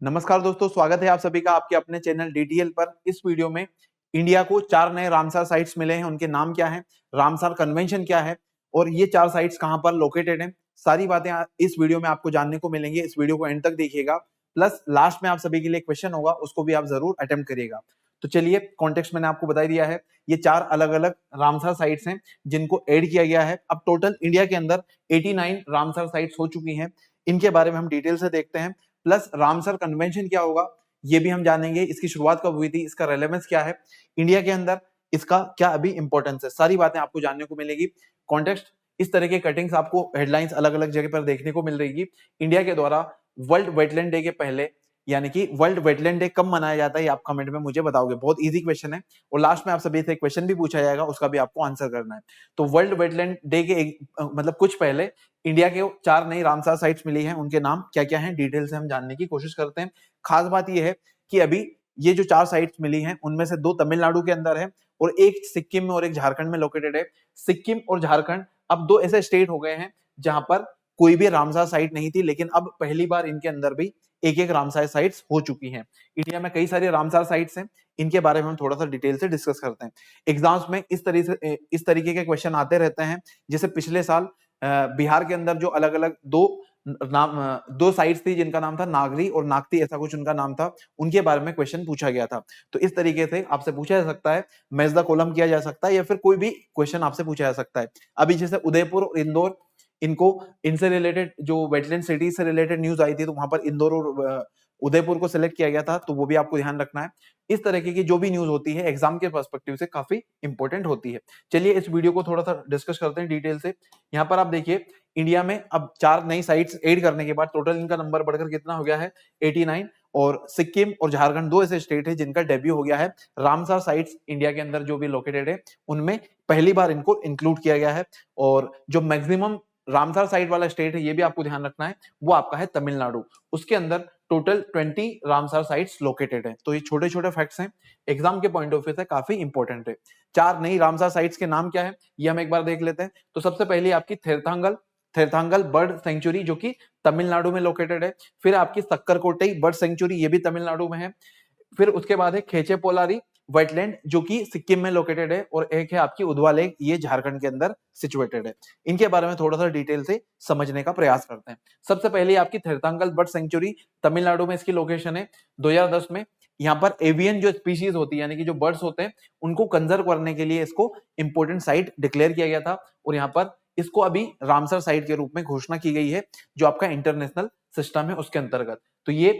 नमस्कार दोस्तों, स्वागत है आप सभी का आपके अपने चैनल डीटीएल पर। इस वीडियो में इंडिया को 4 नए रामसर साइट्स मिले हैं। उनके नाम क्या है, रामसर कन्वेंशन क्या है और ये 4 साइट्स कहां पर लोकेटेड हैं, सारी बातें इस वीडियो में आपको जानने को मिलेंगी। इस वीडियो को एंड तक देखिएगा। प्लस लास्ट में आप सभी के लिए क्वेश्चन होगा, उसको भी आप जरूर अटेम्प्ट करिएगा। तो चलिए, कॉन्टेक्स्ट मैंने आपको बता दिया है। ये 4 अलग अलग रामसर साइट्स हैं जिनको ऐड किया गया है। अब टोटल इंडिया के अंदर 89 रामसर साइट्स हो चुकी हैं। इनके बारे में हम डिटेल से देखते हैं। प्लस रामसर कन्वेंशन क्या होगा ये भी हम जानेंगे। इसकी शुरुआत कब हुई थी, इसका रेलेवेंस क्या है इंडिया के अंदर, इसका क्या अभी इंपॉर्टेंस है, सारी बातें आपको जानने को मिलेगी। कॉन्टेक्स्ट इस तरह के कटिंग्स आपको हेडलाइंस अलग अलग जगह पर देखने को मिल रही है। इंडिया के द्वारा वर्ल्ड वेटलैंड डे के पहले, यानी कि वर्ल्ड वेटलैंड डे कब मनाया जाता है, ये आप कमेंट में मुझे बताओगे। बहुत इजी क्वेश्चन है और लास्ट में आप सभी से क्वेश्चन भी पूछा जाएगा, उसका भी आपको आंसर करना है। तो वर्ल्ड वेटलैंड डे के मतलब कुछ पहले इंडिया के 4 नई रामसर साइट्स मिली हैं। उनके नाम क्या क्या हैं डिटेल से हम जानने की कोशिश करते हैं। खास बात यह है कि अभी ये जो 4 साइट्स मिली हैं उनमें से 2 तमिलनाडु के अंदर है और एक सिक्किम में और एक झारखंड में लोकेटेड है। सिक्किम और झारखंड अब 2 ऐसे स्टेट हो गए हैं जहां पर कोई भी रामसर साइट नहीं थी, लेकिन अब पहली बार इनके अंदर भी एक एक रामसर साइट्स हो चुकी हैं। इंडिया में कई सारी रामसर साइट्स हैं, इनके बारे में हम थोड़ा सा डिटेल से डिस्कस करते हैं। एग्जाम्स में इस तरीके के क्वेश्चन आते रहते हैं। जैसे पिछले साल बिहार के अंदर जो अलग अलग दो साइट्स थी जिनका नाम था नागरी और नागती, ऐसा कुछ उनका नाम था, उनके बारे में क्वेश्चन पूछा गया था। तो इस तरीके से आपसे पूछा जा सकता है, मैच द कॉलम किया जा सकता है या फिर कोई भी क्वेश्चन आपसे पूछा जा सकता है। अभी जैसे उदयपुर और इंदौर, इनसे रिलेटेड जो वेटलैंड सिटी से रिलेटेड न्यूज आई थी, तो वहां पर इंदौर और उदयपुर को सिलेक्ट किया गया था, तो वो भी आपको ध्यान रखना है। इस तरह की जो भी न्यूज होती है एग्जाम के पर्सपेक्टिव से काफी इंपॉर्टेंट होती है। चलिए इस वीडियो को थोड़ा सा डिस्कस करते हैं डिटेल से। यहाँ पर आप देखिए, इंडिया में अब 4 नई साइट्स ऐड करने के बाद टोटल इनका नंबर बढ़कर कितना हो गया है, 89। और सिक्किम और झारखंड 2 ऐसे स्टेट है जिनका डेब्यू हो गया है। रामसर साइट्स इंडिया के अंदर जो भी लोकेटेड है उनमें पहली बार इनको इंक्लूड किया गया है। और जो मैक्सिमम रामसर साइट वाला स्टेट है, ये भी आपको ध्यान रखना है, वो आपका है तमिलनाडु। उसके अंदर टोटल 20 रामसर साइट्स लोकेटेड है। तो ये छोटे छोटे फैक्ट्स हैं, एग्जाम के पॉइंट ऑफ व्यू से काफी इंपॉर्टेंट है। 4 नई रामसर साइट्स के नाम क्या है ये हम एक बार देख लेते हैं। तो सबसे पहले आपकी थेरथांगल बर्ड सेंचुरी जो कि तमिलनाडु में लोकेटेड है। फिर आपकी सक्करकोटई बर्ड सेंचुरी, ये भी तमिलनाडु में है। फिर उसके बाद है खेचे पोलारी वेटलैंड जो कि सिक्किम में लोकेटेड है। और एक है आपकी उधवा लेक, ये झारखंड के अंदर सिचुएटेड है। इनके बारे में थोड़ा सा डिटेल से समझने का प्रयास करते हैं। सबसे पहले आपकी थेरथांगल बर्ड सेंचुरी तमिलनाडु में इसकी लोकेशन है। 2010 में यहाँ पर एवियन जो स्पीशीज होती है, यानी कि जो बर्ड्स होते हैं, उनको कंजर्व करने के लिए इसको इंपोर्टेंट साइट डिक्लेयर किया गया था। और यहाँ पर इसको अभी रामसर साइट के रूप में घोषणा की गई है, जो आपका इंटरनेशनल सिस्टम है उसके अंतर्गत। तो ये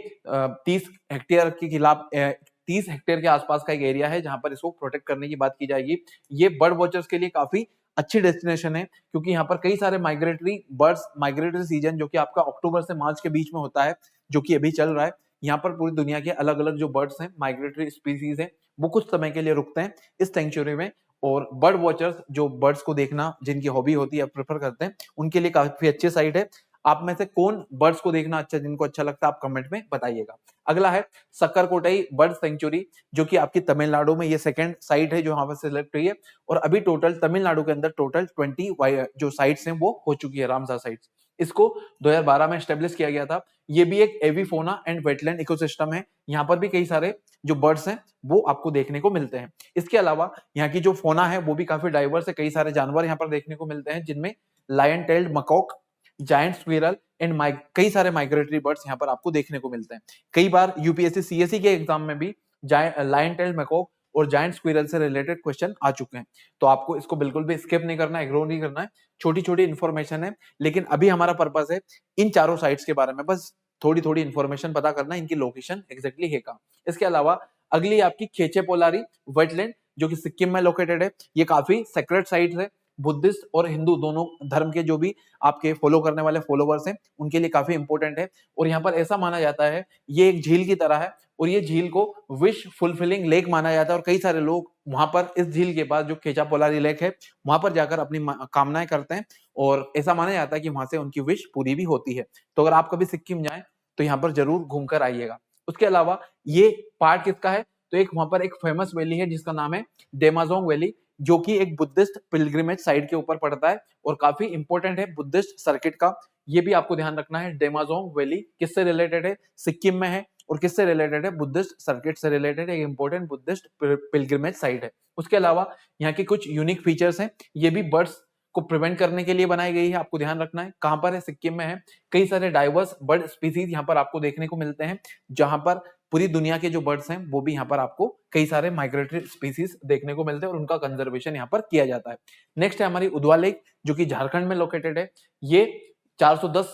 30 हेक्टेयर के खिलाफ 30 हेक्टेयर के आसपास का एक एरिया है जहां पर इसको प्रोटेक्ट करने की बात की जाएगी। ये बर्ड वॉचर्स के लिए काफी अच्छी डेस्टिनेशन है, क्योंकि यहाँ पर कई सारे माइग्रेटरी बर्ड्स, माइग्रेटरी सीजन जो कि आपका अक्टूबर से मार्च के बीच में होता है, जो कि अभी चल रहा है। यहाँ पर पूरी दुनिया के अलग अलग जो बर्ड्स हैं, माइग्रेटरी स्पीसीज हैं, वो कुछ समय के लिए रुकते हैं इस सेंचुरी में। और बर्ड वॉचर्स जो बर्ड्स को देखना जिनकी हॉबी होती है, प्रेफर करते हैं, उनके लिए काफी अच्छी साइट है। आप में से कौन बर्ड्स को देखना अच्छा, जिनको अच्छा लगता है, आप कमेंट में बताइएगा। अगला है सक्करकोटई बर्ड सेंचुरी, जो कि आपकी तमिलनाडु में ये सेकंड साइट है जो यहाँ पर सिलेक्ट हुई है। और अभी टोटल तमिलनाडु के अंदर टोटल 20 जो साइट्स हैं वो हो चुकी है रामसर साइट्स। इसको 2012 में स्टेब्लिश किया गया था। ये भी एक एविफोना एंड वेटलैंड इकोसिस्टम है। यहाँ पर भी कई सारे जो बर्ड्स हैं वो आपको देखने को मिलते हैं। इसके अलावा यहाँ की जो फोना है वो भी काफी डाइवर्स है। कई सारे जानवर यहाँ पर देखने को मिलते हैं, जिनमें lion tailed macaque, giant squirrel and कई सारे माइग्रेटरी बर्ड्स यहाँ पर आपको देखने को मिलते हैं। कई बार यूपीएससी सीएससी के एग्जाम में भी लायन टेल्ड मकॉक और जायंट स्क्विरल से रिलेटेड क्वेश्चन आ चुके हैं। तो आपको इसको बिल्कुल भी स्किप नहीं करना है, इग्नोर नहीं करना है। छोटी छोटी इंफॉर्मेशन है, लेकिन अभी हमारा पर्पस है इन चारों साइट्स के बारे में बस थोड़ी थोड़ी इंफॉर्मेशन पता करना, इनकी लोकेशन एग्जैक्टली है कहाँ। इसके अलावा अगली आपकी खेचे पोलारी वेटलैंड, जो कि सिक्किम में लोकेटेड है। ये काफी सेक्रेट साइट है। बुद्धिस्ट और हिंदू दोनों धर्म के जो भी आपके फॉलो करने वाले फॉलोवर्स हैं, उनके लिए काफी इंपॉर्टेंट है। और यहाँ पर ऐसा माना जाता है, ये एक झील की तरह है और ये झील को विश फुलफिलिंग लेक माना जाता है। और कई सारे लोग वहां पर इस झील के पास जो खेचा पोलारी लेक है, वहां पर जाकर अपनी कामनाएं करते हैं और ऐसा माना जाता है कि वहां से उनकी विश पूरी भी होती है। तो अगर आप कभी सिक्किम जाएं तो यहाँ पर जरूर घूमकर आइएगा। उसके अलावा ये पार्ट किसका है, तो एक वहां पर एक फेमस वैली है जिसका नाम है डेमाजोंग वैली, जो कि एक बुद्धिस्ट पिलग्रिमेज साइट के ऊपर पड़ता है और काफी इंपॉर्टेंट है बुद्धिस्ट सर्किट का। ये भी आपको ध्यान रखना है। डेमाजोंग वैली किससे रिलेटेड है, सिक्किम में है और किससे रिलेटेड है, बुद्धिस्ट सर्किट से रिलेटेड, एक इंपॉर्टेंट बुद्धिस्ट पिलग्रिमेज साइट है। उसके अलावा यहाँ के कुछ यूनिक फीचर्स हैं, ये भी बर्ड्स को प्रिवेंट करने के लिए बनाई गई है, आपको ध्यान रखना है। कहां पर है, सिक्किम में है। कई सारे डाइवर्स बर्ड स्पीसीज यहाँ पर आपको देखने को मिलते हैं, जहां पर पूरी दुनिया के जो बर्ड्स हैं वो भी यहाँ पर आपको कई सारे माइग्रेटरी स्पीसीज देखने को मिलते हैं और उनका कंजर्वेशन यहाँ पर किया जाता है। नेक्स्ट है हमारी उदवा लेक, जो कि झारखंड में लोकेटेड है। ये 410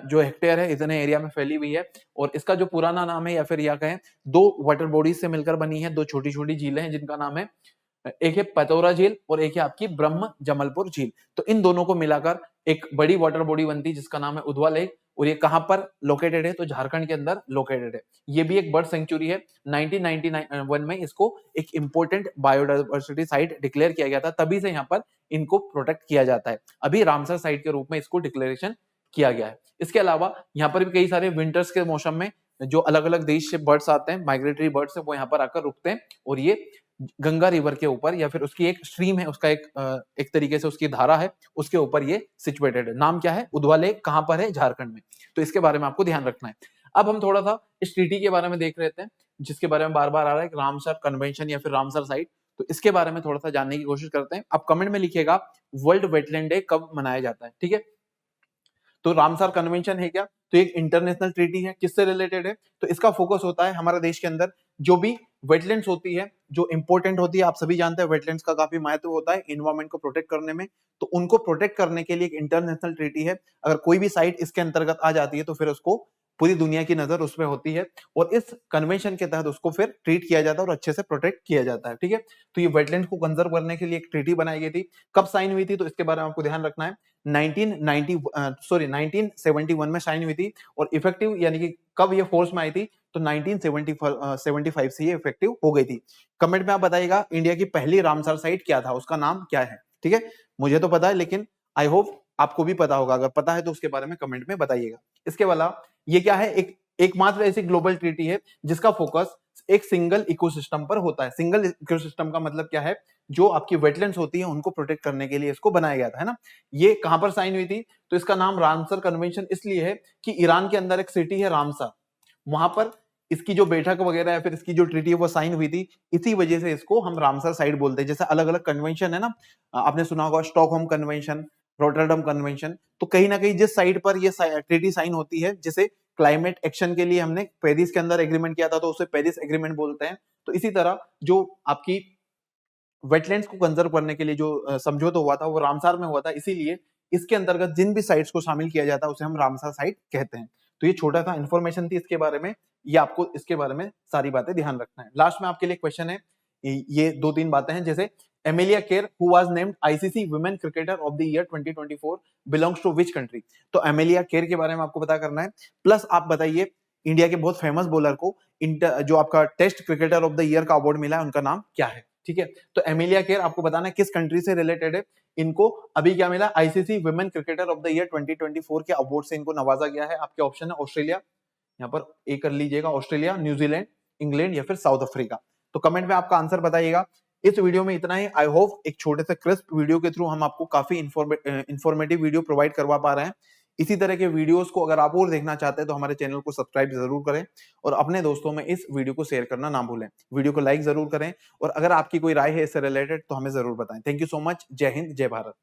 जो हेक्टेयर है इतने एरिया में फैली हुई है, और इसका जो पुराना नाम है या फिर या कहें दो वाटर बॉडीज से मिलकर बनी है, दो छोटी छोटी झीलें हैं जिनका नाम है, एक है पतौरा झील और एक है आपकी ब्रह्म जमलपुर झील। तो इन दोनों को मिलाकर एक बड़ी वाटर बॉडी बनती है जिसका नाम है उदवा लेक, और ये कहां पर लोकेटेड है, तो झारखंड के अंदर लोकेटेड है। ये भी एक बर्ड सेंचुरी है। 1991 में इसको एक इंपॉर्टेंट बायोडाइवर्सिटी साइट डिक्लेयर किया गया था, तभी से यहाँ पर इनको प्रोटेक्ट किया जाता है। अभी रामसर साइट के रूप में इसको डिक्लेरेशन किया गया है। इसके अलावा यहाँ पर भी कई सारे विंटर्स के मौसम में जो अलग अलग देश से बर्ड्स आते हैं, माइग्रेटरी बर्ड्स है, वो यहाँ पर आकर रुकते हैं, और ये गंगा रिवर के ऊपर या फिर उसकी एक स्ट्रीम है, उसका एक तरीके से उसकी धारा है, उसके ऊपर ये सिचुएटेड है। नाम क्या है, उदवा लेक, कहां पर है, झारखंड में। तो इसके बारे में आपको ध्यान रखना है। अब हम थोड़ा सा इस ट्रीटी के बारे में देख रहे थे, जिसके बारे में बार बार आ रहा है, रामसर कन्वेंशन या फिर रामसर साइट। तो इसके बारे में थोड़ा सा जानने की कोशिश करते हैं। आप कमेंट में लिखिएगा वर्ल्ड वेटलैंड डे कब मनाया जाता है, ठीक है। तो रामसर कन्वेंशन है क्या, तो एक इंटरनेशनल ट्रीटी है, किससे रिलेटेड है, तो इसका फोकस होता है हमारे देश के अंदर जो भी वेटलैंड्स होती है, जो इंपॉर्टेंट होती है, आप सभी जानते हैं वेटलैंड्स का काफी महत्व होता है इन्वायरमेंट को प्रोटेक्ट करने में। तो उनको प्रोटेक्ट करने के लिए एक इंटरनेशनल ट्रीटी है। अगर कोई भी साइट इसके अंतर्गत आ जाती है तो फिर उसको पूरी दुनिया की नजर उस पर होती है, और इस कन्वेंशन के तहत उसको फिर ट्रीट किया जाता है और अच्छे से प्रोटेक्ट किया जाता है, ठीक है। तो ये वेटलैंड को कंजर्व करने के लिए एक ट्रीटी बनाई गई थी। कब साइन हुई थी, तो इसके बारे में आपको ध्यान रखना है। 1971 में साइन हुई थी, और इफेक्टिव यानी कि कब ये फोर्स में आई थी, तो 1975 से ये इफेक्टिव हो गई थी। कमेंट में आप बताइएगा इंडिया की पहली रामसर साइट क्या था, उसका नाम क्या है, ठीक है। मुझे तो पता है, लेकिन आई होप आपको भी पता होगा। अगर पता है तो उसके बारे में कमेंट में बताइएगा। इसके अलावा ये क्या है, एकमात्र ऐसी ग्लोबल ट्रीटी है जिसका फोकस एक सिंगल इकोसिस्टम पर होता है। सिंगल इकोसिस्टम का मतलब क्या है, जो आपकी वेटलैंड्स होती है उनको प्रोटेक्ट करने के लिए इसको बनाया गया था, है ना। ये कहां पर साइन हुई थी, तो इसका नाम रामसर कन्वेंशन इसलिए है कि ईरान के अंदर एक सिटी है रामसर, वहां पर इसकी जो बैठक वगैरह या फिर इसकी जो ट्रीटी है वो साइन हुई थी। इसी वजह से इसको हम रामसर साइट बोलते हैं। जैसे अलग अलग कन्वेंशन है ना, आपने सुना होगा स्टॉकहोम कन्वेंशन, रॉटरडम कन्वेंशन, तो कहीं ना कहीं जिस साइट पर ये ट्रीटी साइन होती है, जैसे क्लाइमेट एक्शन के लिए हमने पेरिस के अंदर एग्रीमेंट किया था तो उसे पेरिस एग्रीमेंट बोलते हैं। तो इसी तरह जो आपकी वेटलैंड्स को कंजर्व करने के लिए जो समझौता हुआ था वो रामसर में हुआ था, इसीलिए इसके अंतर्गत जिन भी साइट्स को शामिल किया जाता है उसे हम रामसर साइट कहते हैं। तो ये छोटा सा इंफॉर्मेशन थी इसके बारे में, ये आपको इसके बारे में सारी बातें ध्यान रखना है। लास्ट में आपके लिए क्वेश्चन है, ये दो तीन बातें हैं, जैसे Amelia Kerr who was named ICC women cricketer of the year 2024 belongs to which country. तो एमिलिया केर के बारे में आपको पता करना है। प्लस आप बताइए इंडिया के बहुत फेमस बॉलर को जो आपका test cricketer of the year का अवार्ड मिला है उनका नाम क्या है, ठीक है। तो एमिलिया केर आपको बताना है किस कंट्री से रिलेटेड है। इनको अभी क्या मिला, ICC women cricketer of the year 2024 के अवार्ड से इनको नवाजा गया है। आपके ऑप्शन है ऑस्ट्रेलिया, यहाँ पर ए कर लीजिएगा, ऑस्ट्रेलिया, न्यूजीलैंड, इंग्लैंड या फिर साउथ अफ्रीका। तो कमेंट में आपका आंसर बताइएगा। इस वीडियो में इतना ही। आई होप एक छोटे से क्रिस्प वीडियो के थ्रू हम आपको काफी इंफॉर्मेटिव वीडियो प्रोवाइड करवा पा रहे हैं। इसी तरह के वीडियोस को अगर आप और देखना चाहते हैं तो हमारे चैनल को सब्सक्राइब जरूर करें, और अपने दोस्तों में इस वीडियो को शेयर करना ना भूलें। वीडियो को लाइक जरूर करें, और अगर आपकी कोई राय है इससे रिलेटेड तो हमें जरूर बताएं। Thank you so much. जय हिंद, जय भारत।